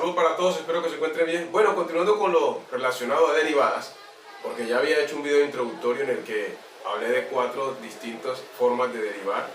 Salud para todos, espero que se encuentren bien. Bueno, continuando con lo relacionado a derivadas, porque ya había hecho un video introductorio en el que hablé de 4 distintas formas de derivar.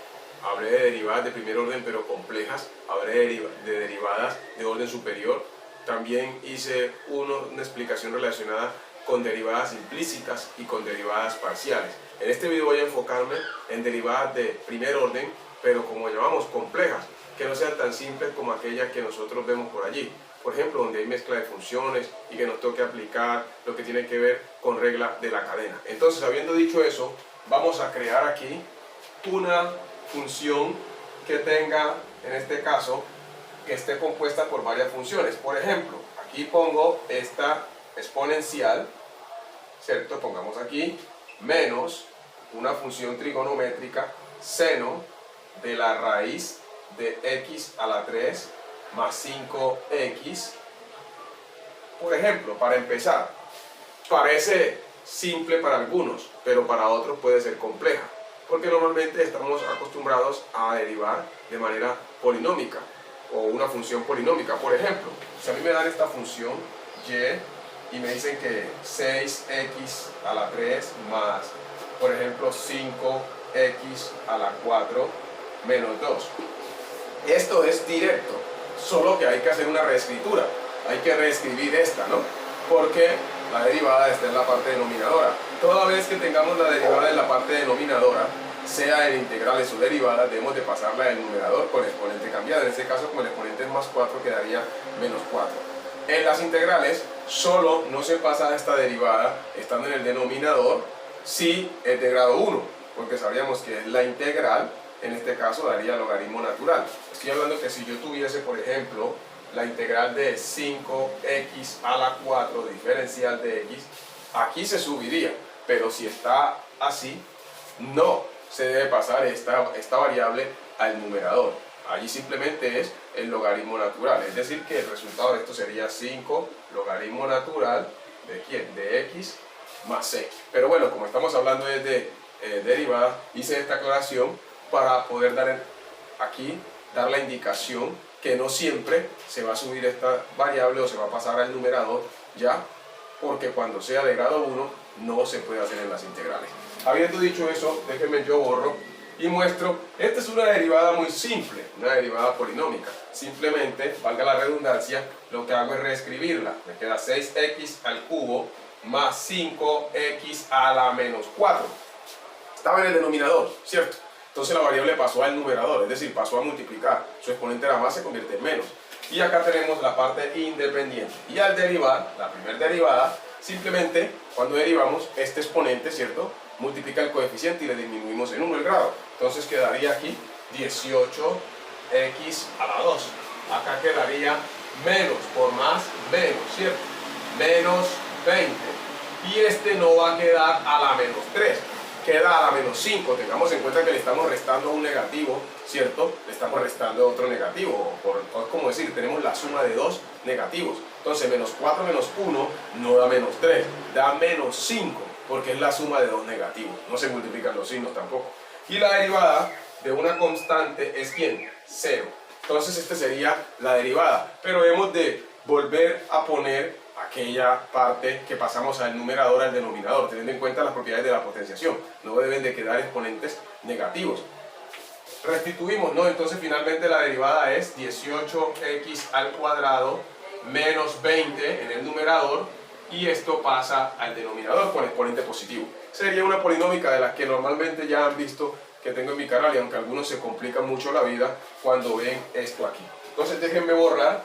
Hablé de derivadas de primer orden pero complejas, hablé de derivadas de orden superior. También hice una explicación relacionada con derivadas implícitas y con derivadas parciales. En este video voy a enfocarme en derivadas de primer orden, pero como llamamos complejas, que no sean tan simples como aquellas que nosotros vemos por allí. Por ejemplo, donde hay mezcla de funciones y que nos toque aplicar lo que tiene que ver con regla de la cadena. Entonces, habiendo dicho eso, vamos a crear aquí una función que tenga, en este caso, que esté compuesta por varias funciones. Por ejemplo, aquí pongo esta exponencial, ¿cierto? Pongamos aquí menos una función trigonométrica seno de la raíz de x a la 3 más 5x. Por ejemplo, para empezar, parece simple para algunos, pero para otros puede ser compleja, porque normalmente estamos acostumbrados a derivar de manera polinómica o una función polinómica. Por ejemplo, si a mí me dan esta función y me dicen que 6x a la 3 más, por ejemplo, 5x a la 4 menos 2. Esto es directo, solo que hay que hacer una reescritura. Hay que reescribir esta, ¿no? Porque la derivada está en la parte denominadora. Toda vez que tengamos la derivada en la parte denominadora, sea en integrales o derivadas, debemos de pasarla del numerador con exponente cambiado. En este caso, como el exponente es más 4, quedaría menos 4. En las integrales, solo no se pasa esta derivada estando en el denominador si es de grado 1, porque sabríamos que es la integral. En este caso daría logaritmo natural. Estoy hablando que si yo tuviese, por ejemplo, la integral de 5x a la 4 diferencial de x, aquí se subiría, pero si está así, no se debe pasar esta variable al numerador. Allí simplemente es el logaritmo natural, es decir que el resultado de esto sería 5 logaritmo natural de ¿quién? De x más x. Pero bueno, como estamos hablando de derivadas, hice esta aclaración para poder dar la indicación que no siempre se va a subir esta variable o se va a pasar al numerador, ya, porque cuando sea de grado 1 no se puede hacer en las integrales. Habiendo dicho eso, déjenme yo borro y muestro. Esta es una derivada muy simple, una derivada polinómica. Simplemente, valga la redundancia, lo que hago es reescribirla. Me queda 6x al cubo más 5x a la menos 4. Estaba en el denominador, ¿cierto? Entonces la variable pasó al numerador, es decir, pasó a multiplicar. Su exponente era más, se convierte en menos. Y acá tenemos la parte independiente. Y al derivar, la primera derivada, simplemente cuando derivamos este exponente, ¿cierto? Multiplica el coeficiente y le disminuimos en 1 el grado. Entonces quedaría aquí 18x a la 2. Acá quedaría menos por más menos, ¿cierto? Menos 20. Y este no va a quedar a la menos 3. Queda a la menos 5, tengamos en cuenta que le estamos restando un negativo, ¿cierto? Le estamos restando otro negativo, es como decir, tenemos la suma de dos negativos. Entonces, menos 4 menos 1 no da menos 3, da menos 5, porque es la suma de dos negativos. No se multiplican los signos tampoco. Y la derivada de una constante es ¿quién? 0. Entonces, esta sería la derivada. Pero hemos de volver a poner aquella parte que pasamos al numerador al denominador, teniendo en cuenta las propiedades de la potenciación. No deben de quedar exponentes negativos. Restituimos, ¿no? Entonces finalmente la derivada es 18x al cuadrado menos 20 en el numerador, y esto pasa al denominador con exponente positivo. Sería una polinómica de las que normalmente ya han visto que tengo en mi canal, y aunque algunos se complican mucho la vida cuando ven esto aquí. Entonces déjenme borrar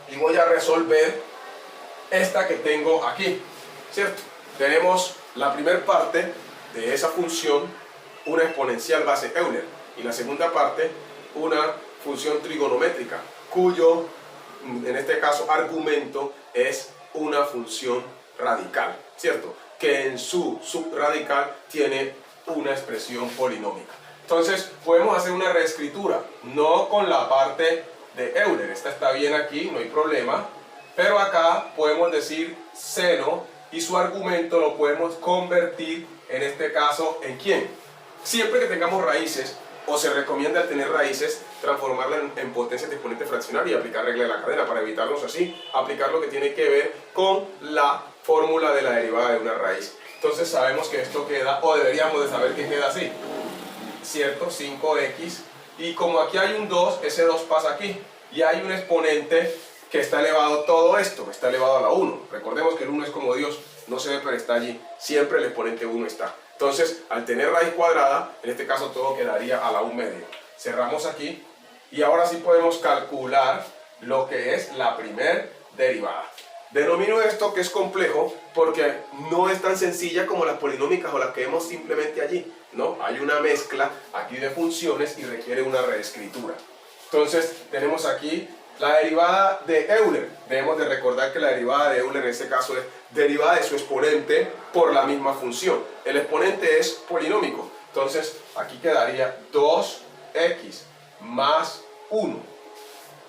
y voy a resolver esta que tengo aquí, ¿cierto? Tenemos la primera parte de esa función, una exponencial base Euler, y la segunda parte, una función trigonométrica, cuyo, en este caso, argumento es una función radical, ¿cierto? Que en su subradical tiene una expresión polinómica. Entonces, podemos hacer una reescritura, no con la parte de Euler, esta está bien aquí, no hay problema. Pero acá podemos decir seno y su argumento lo podemos convertir, en este caso, ¿en quién? Siempre que tengamos raíces o se recomienda al tener raíces transformarla en potencias de exponente fraccionario y aplicar regla de la cadena para evitarnos así aplicar lo que tiene que ver con la fórmula de la derivada de una raíz. Entonces sabemos que esto queda, o deberíamos de saber que queda así, ¿cierto? 5x, y como aquí hay un 2, ese 2 pasa aquí, y hay un exponente que está elevado, todo esto está elevado a la 1. Recordemos que el 1 es como Dios, no se ve pero está allí, siempre el exponente 1 está. Entonces, al tener raíz cuadrada, en este caso todo quedaría a la 1 medio. Cerramos aquí, y ahora sí podemos calcular lo que es la primer derivada. Denomino esto que es complejo porque no es tan sencilla como las polinómicas o las que vemos simplemente allí, ¿no? Hay una mezcla aquí de funciones y requiere una reescritura. Entonces tenemos aquí la derivada de Euler. Debemos de recordar que la derivada de Euler en este caso es derivada de su exponente por la misma función. El exponente es polinómico. Entonces aquí quedaría 2x más 1.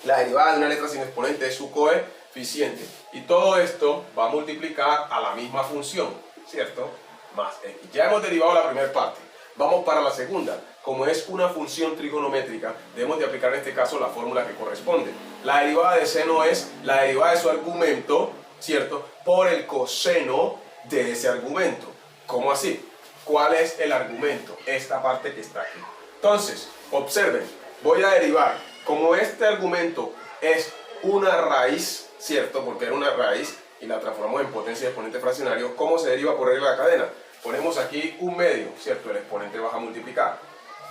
La derivada de una letra sin exponente es su coeficiente. Y todo esto va a multiplicar a la misma función, ¿cierto? Más x. Ya hemos derivado la primera parte. Vamos para la segunda. Como es una función trigonométrica, debemos de aplicar en este caso la fórmula que corresponde. La derivada de seno es la derivada de su argumento, ¿cierto? Por el coseno de ese argumento. ¿Cómo así? ¿Cuál es el argumento? Esta parte que está aquí. Entonces, observen, voy a derivar. Como este argumento es una raíz, ¿cierto? Porque era una raíz y la transformamos en potencia de exponente fraccionario. ¿Cómo se deriva por regla de la cadena? Ponemos aquí un medio, ¿cierto? El exponente baja a multiplicar.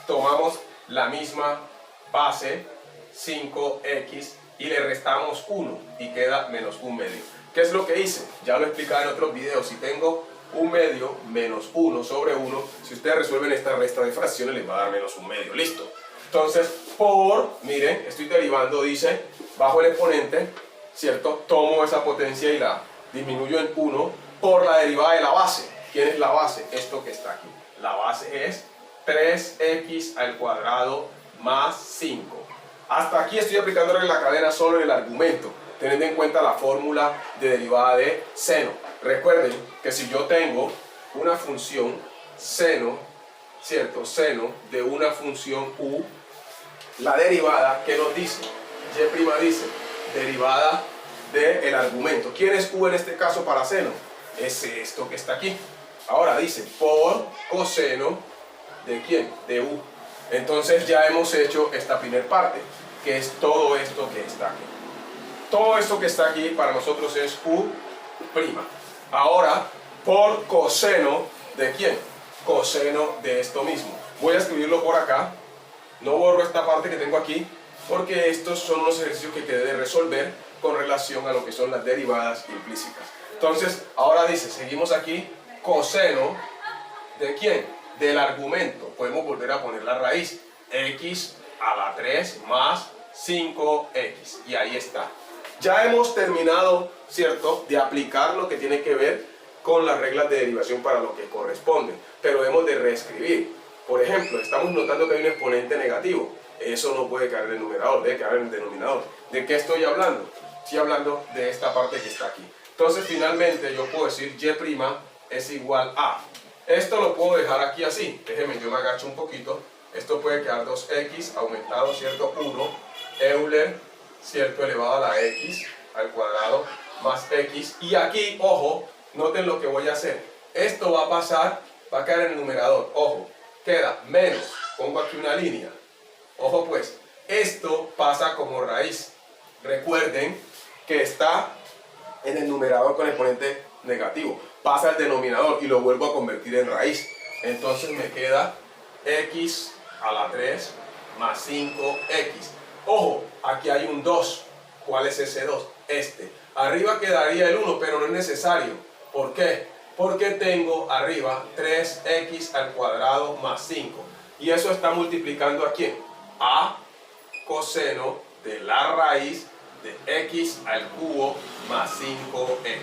Tomamos la misma base, 5x, y le restamos 1 y queda menos 1 medio. ¿Qué es lo que hice? Ya lo he explicado en otros videos. Si tengo 1 medio menos 1 sobre 1, si ustedes resuelven esta resta de fracciones les va a dar menos 1 medio. Listo. Entonces, miren, estoy derivando, dice, bajo el exponente, ¿cierto? Tomo esa potencia y la disminuyo en 1 por la derivada de la base. ¿Quién es la base? Esto que está aquí. La base es 3x al cuadrado más 5. Hasta aquí estoy aplicando la cadena solo en el argumento, teniendo en cuenta la fórmula de derivada de seno. Recuerden que si yo tengo una función seno, ¿cierto? Seno de una función u, la derivada, ¿qué nos dice? Y' dice, derivada del argumento. ¿Quién es u en este caso para seno? Es esto que está aquí. Ahora dice, por coseno, ¿de quién? De u. Entonces ya hemos hecho esta primera parte, que es todo esto que está aquí. Todo esto que está aquí para nosotros es u'. Ahora, por coseno, ¿de quién? Coseno de esto mismo. Voy a escribirlo por acá. No borro esta parte que tengo aquí, porque estos son los ejercicios que quedé de resolver con relación a lo que son las derivadas implícitas. Entonces, ahora dice, seguimos aquí, coseno, ¿de quién? Del argumento. Podemos volver a poner la raíz, x a la 3 más 5x, y ahí está. Ya hemos terminado, ¿cierto?, de aplicar lo que tiene que ver con las reglas de derivación para lo que corresponde, pero debemos de reescribir. Por ejemplo, estamos notando que hay un exponente negativo. Eso no puede caer en el numerador, debe caer en el denominador. ¿De qué estoy hablando? Estoy hablando de esta parte que está aquí. Entonces, finalmente, yo puedo decir y' es igual a. Esto lo puedo dejar aquí así. Déjenme, yo me agacho un poquito. Esto puede quedar 2x aumentado, ¿cierto? 1 Euler, ¿cierto? Elevado a la x al cuadrado más x. Y aquí, ojo, noten lo que voy a hacer. Esto va a pasar, va a caer en el numerador. Ojo, queda menos. Pongo aquí una línea. Ojo pues, esto pasa como raíz. Recuerden que está en el numerador con exponente negativo. Pasa al denominador y lo vuelvo a convertir en raíz. Entonces me queda x a la 3 más 5x. Ojo, aquí hay un 2. ¿Cuál es ese 2? Este. Arriba quedaría el 1, pero no es necesario. ¿Por qué? Porque tengo arriba 3x al cuadrado más 5. Y eso está multiplicando ¿a quién? A coseno de la raíz de x al cubo más 5x.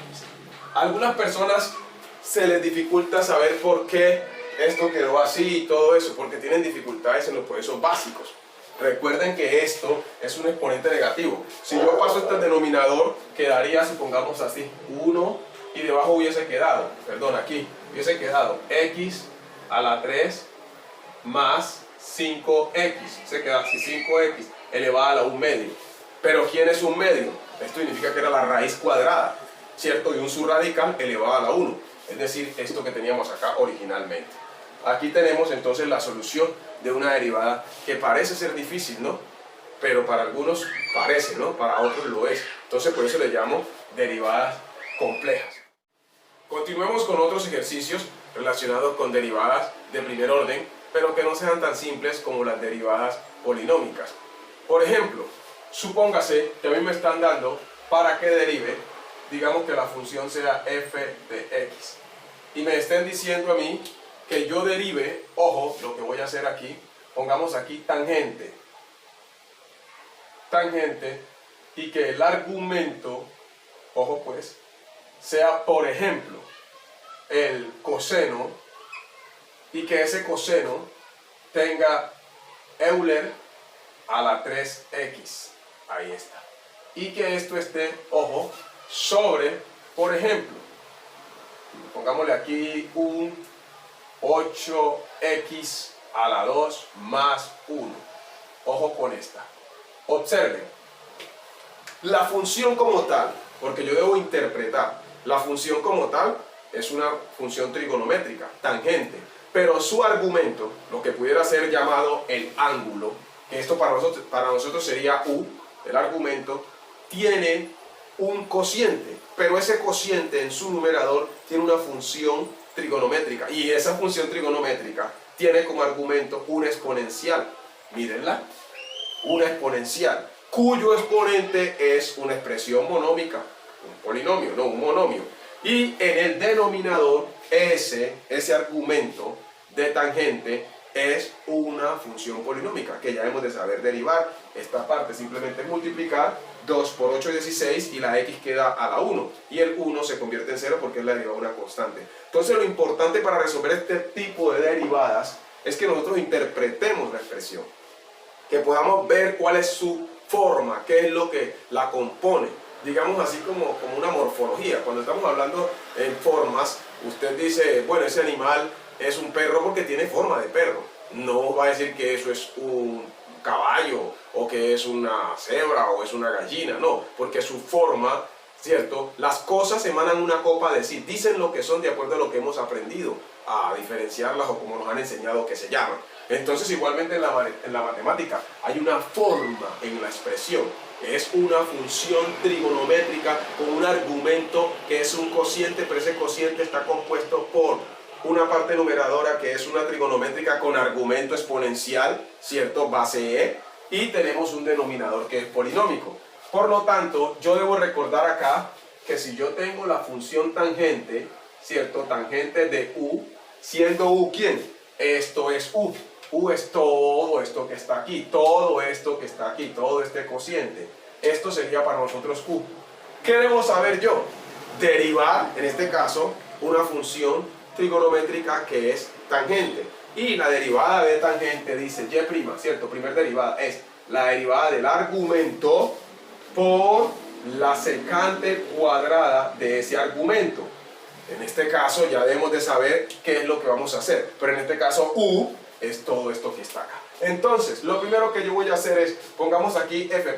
A algunas personas se les dificulta saber por qué esto quedó así y todo eso, porque tienen dificultades en los procesos básicos. Recuerden que esto es un exponente negativo. Si yo paso este denominador, quedaría, supongamos así, 1, y debajo hubiese quedado, perdón, aquí hubiese quedado x a la 3 más 5x, se queda así, 5x elevada a la 1 medio. Pero ¿quién es 1 medio? Esto significa que era la raíz cuadrada, ¿cierto? De un subradical elevado a la 1, es decir, esto que teníamos acá originalmente. Aquí tenemos entonces la solución de una derivada que parece ser difícil, ¿no? Pero para algunos parece, ¿no? Para otros lo es. Entonces por eso le llamo derivadas complejas. Continuemos con otros ejercicios relacionados con derivadas de primer orden, pero que no sean tan simples como las derivadas polinómicas. Por ejemplo, supóngase que a mí me están dando para que derive, digamos que la función sea f de x, y me estén diciendo a mí que yo derive, ojo, lo que voy a hacer aquí, pongamos aquí tangente, y que el argumento, ojo pues, sea por ejemplo el coseno, y que ese coseno tenga Euler a la 3x, ahí está, y que esto esté, ojo, sobre, por ejemplo, pongámosle aquí un 8x a la 2 más 1, ojo con esta. Observen, la función como tal, porque yo debo interpretar, la función como tal es una función trigonométrica, tangente, pero su argumento, lo que pudiera ser llamado el ángulo, que esto para nosotros sería u, el argumento, tiene un cociente, pero ese cociente en su numerador tiene una función trigonométrica, y esa función trigonométrica tiene como argumento una exponencial, mírenla, una exponencial, cuyo exponente es una expresión monómica, un polinomio, no un monomio, y en el denominador ese argumento de tangente es una función polinómica que ya hemos de saber derivar. Esta parte simplemente multiplicar 2 por 8 es 16 y la x queda a la 1 y el 1 se convierte en 0 porque es la derivada de una constante. Entonces lo importante para resolver este tipo de derivadas es que nosotros interpretemos la expresión, que podamos ver cuál es su forma, qué es lo que la compone, digamos así como una morfología. Cuando estamos hablando en formas, usted dice, bueno, ese animal es un perro porque tiene forma de perro, no va a decir que eso es un caballo o que es una cebra o es una gallina, no, porque su forma, ¿cierto? Las cosas emanan una copa de sí, dicen lo que son de acuerdo a lo que hemos aprendido a diferenciarlas o como nos han enseñado que se llaman. Entonces igualmente en la matemática hay una forma en la expresión, es una función trigonométrica con un argumento que es un cociente, pero ese cociente está compuesto por una parte numeradora que es una trigonométrica con argumento exponencial, ¿cierto? Base e, y tenemos un denominador que es polinómico. Por lo tanto, yo debo recordar acá que si yo tengo la función tangente, ¿cierto? Tangente de u, siendo u ¿quién? Esto es u. U es todo esto que está aquí, todo esto que está aquí, todo este cociente. Esto sería para nosotros u. ¿Qué debo saber yo? Derivar, en este caso, una función trigonométrica que es tangente. Y la derivada de tangente dice y', ¿cierto? Primer derivada es la derivada del argumento por la secante cuadrada de ese argumento. En este caso ya debemos de saber qué es lo que vamos a hacer. Pero en este caso u es todo esto que está acá. Entonces, lo primero que yo voy a hacer es, pongamos aquí f',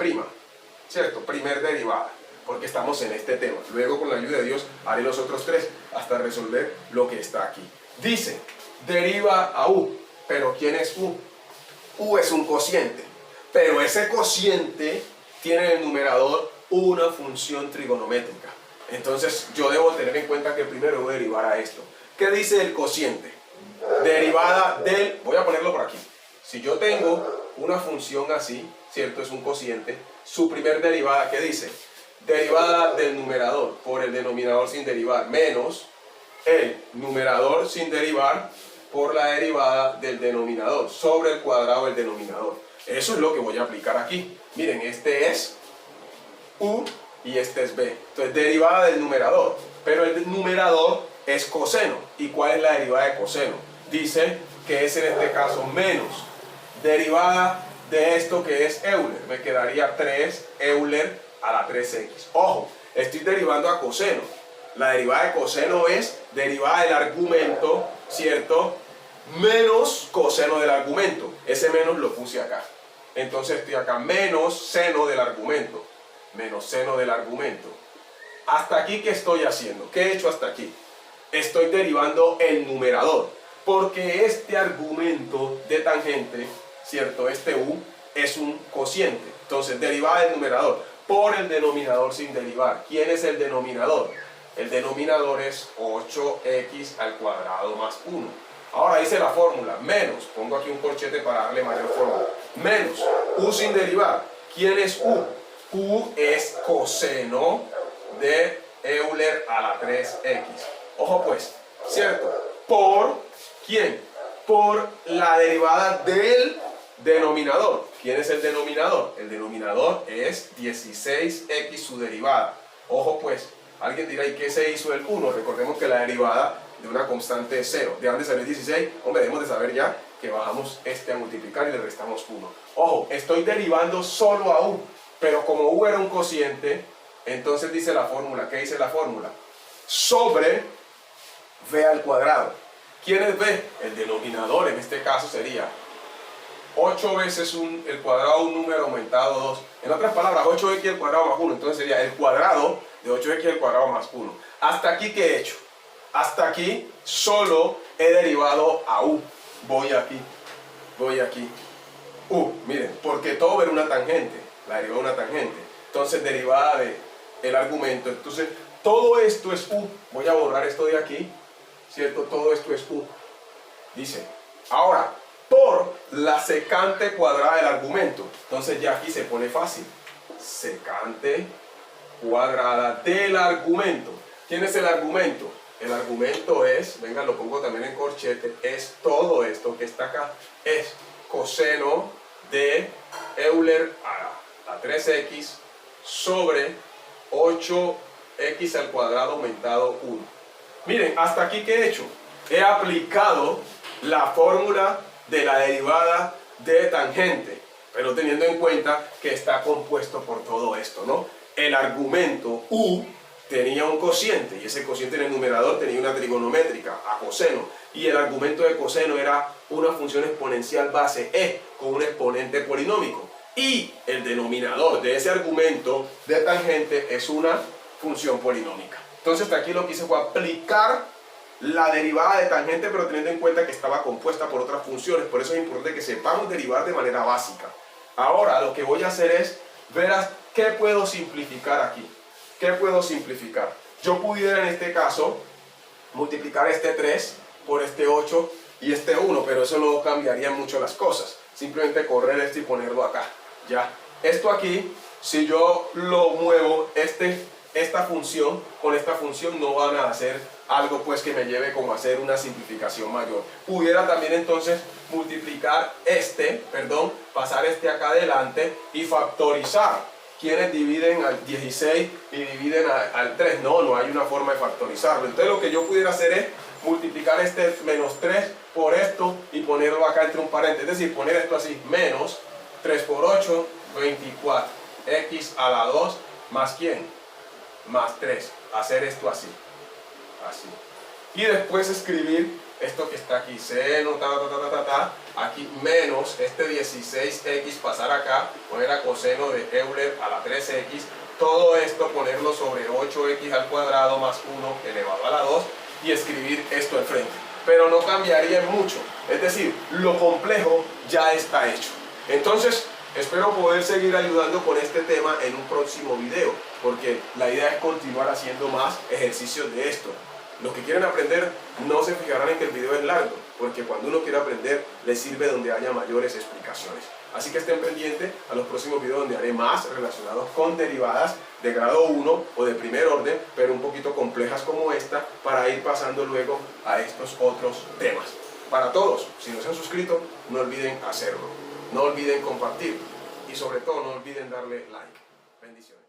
¿cierto? Primer derivada, porque estamos en este tema. Luego, con la ayuda de Dios, haré los otros tres hasta resolver lo que está aquí. Dice, deriva a u, pero ¿quién es u? U es un cociente, pero ese cociente tiene en el numerador una función trigonométrica. Entonces, yo debo tener en cuenta que primero debo derivar a esto. ¿Qué dice el cociente? Derivada del, voy a ponerlo por aquí. Si yo tengo una función así, ¿cierto? Es un cociente. Su primer derivada, ¿qué dice? Derivada del numerador por el denominador sin derivar, menos el numerador sin derivar por la derivada del denominador sobre el cuadrado del denominador. Eso es lo que voy a aplicar aquí. Miren, este es u y este es b. Entonces, derivada del numerador. Pero el numerador es coseno. ¿Y cuál es la derivada de coseno? Dice que es en este caso menos derivada de esto que es Euler. Me quedaría 3 Euler a la 3x. Ojo, estoy derivando a coseno. La derivada de coseno es derivada del argumento, ¿cierto? Menos coseno del argumento. Ese menos lo puse acá. Entonces estoy acá, menos seno del argumento. Menos seno del argumento. ¿Hasta aquí qué estoy haciendo? ¿Qué he hecho hasta aquí? Estoy derivando el numerador. Porque este argumento de tangente, ¿cierto? Este u es un cociente. Entonces, derivada del numerador por el denominador sin derivar. ¿Quién es el denominador? El denominador es 8x al cuadrado más 1. Ahora hice la fórmula, menos, pongo aquí un corchete para darle mayor forma, menos, u sin derivar. ¿Quién es u? U es coseno de Euler a la 3x. Ojo pues, ¿cierto? ¿Por quién? Por la derivada del denominador. ¿Quién es el denominador? El denominador es 16x su derivada. Ojo pues, alguien dirá, ¿y qué se hizo el 1? Recordemos que la derivada de una constante es 0. ¿De dónde salió 16? Hombre, debemos de saber ya que bajamos este a multiplicar y le restamos 1. Ojo, estoy derivando solo a u, pero como u era un cociente, entonces dice la fórmula. ¿Qué dice la fórmula? Sobre b al cuadrado. ¿Quién es b? El denominador, en este caso sería 8 veces el cuadrado de un número aumentado 2. En otras palabras, 8x al cuadrado más 1. Entonces sería el cuadrado de 8x al cuadrado más 1. ¿Hasta aquí qué he hecho? Hasta aquí solo he derivado a u. Voy aquí. Miren, porque todo era una tangente. La derivada de una tangente. Entonces, derivada del argumento. Entonces, todo esto es u. Voy a borrar esto de aquí. ¿Cierto? Todo esto es u. Dice, ahora, por la secante cuadrada del argumento. Entonces ya aquí se pone fácil. Secante cuadrada del argumento. ¿Quién es el argumento? El argumento es, venga, lo pongo también en corchete, es todo esto que está acá. Es coseno de Euler a la 3x sobre 8x al cuadrado aumentado 1. Miren, hasta aquí ¿qué he hecho? He aplicado la fórmula de la derivada de tangente, pero teniendo en cuenta que está compuesto por todo esto, ¿no? El argumento u tenía un cociente, y ese cociente en el numerador tenía una trigonométrica, a coseno, y el argumento de coseno era una función exponencial base e con un exponente polinómico, y el denominador de ese argumento de tangente es una función polinómica. Entonces hasta aquí lo que hice fue aplicar la derivada de tangente, pero teniendo en cuenta que estaba compuesta por otras funciones. Por eso es importante que sepamos derivar de manera básica. Ahora lo que voy a hacer es ver qué puedo simplificar aquí. ¿Qué puedo simplificar? Yo pudiera en este caso multiplicar este 3 por este 8 y este 1, pero eso no cambiaría mucho las cosas. Simplemente correr esto y ponerlo acá. Ya. Esto aquí, si yo lo muevo, esta función con esta función no van a hacer algo pues que me lleve como a hacer una simplificación mayor. Pudiera también entonces multiplicar pasar este acá adelante y factorizar. ¿Quiénes dividen al 16 y dividen al 3? No hay una forma de factorizarlo. Entonces lo que yo pudiera hacer es multiplicar este menos 3 por esto y ponerlo acá entre un paréntesis. Es decir, poner esto así, menos 3 por 8, 24. X a la 2 más ¿quién? Más 3. Hacer esto así. Así. Y después escribir esto que está aquí, seno, aquí menos este 16x, pasar acá, poner a coseno de Euler a la 3x, todo esto ponerlo sobre 8x al cuadrado más 1 elevado a la 2 y escribir esto al frente. Pero no cambiaría mucho, es decir, lo complejo ya está hecho. Entonces, espero poder seguir ayudando con este tema en un próximo video, porque la idea es continuar haciendo más ejercicios de esto. Los que quieren aprender no se fijarán en que el video es largo, porque cuando uno quiere aprender les sirve donde haya mayores explicaciones. Así que estén pendientes a los próximos videos donde haré más relacionados con derivadas de grado 1 o de primer orden, pero un poquito complejas como esta, para ir pasando luego a estos otros temas. Para todos, si no se han suscrito, no olviden hacerlo. No olviden compartir y sobre todo no olviden darle like. Bendiciones.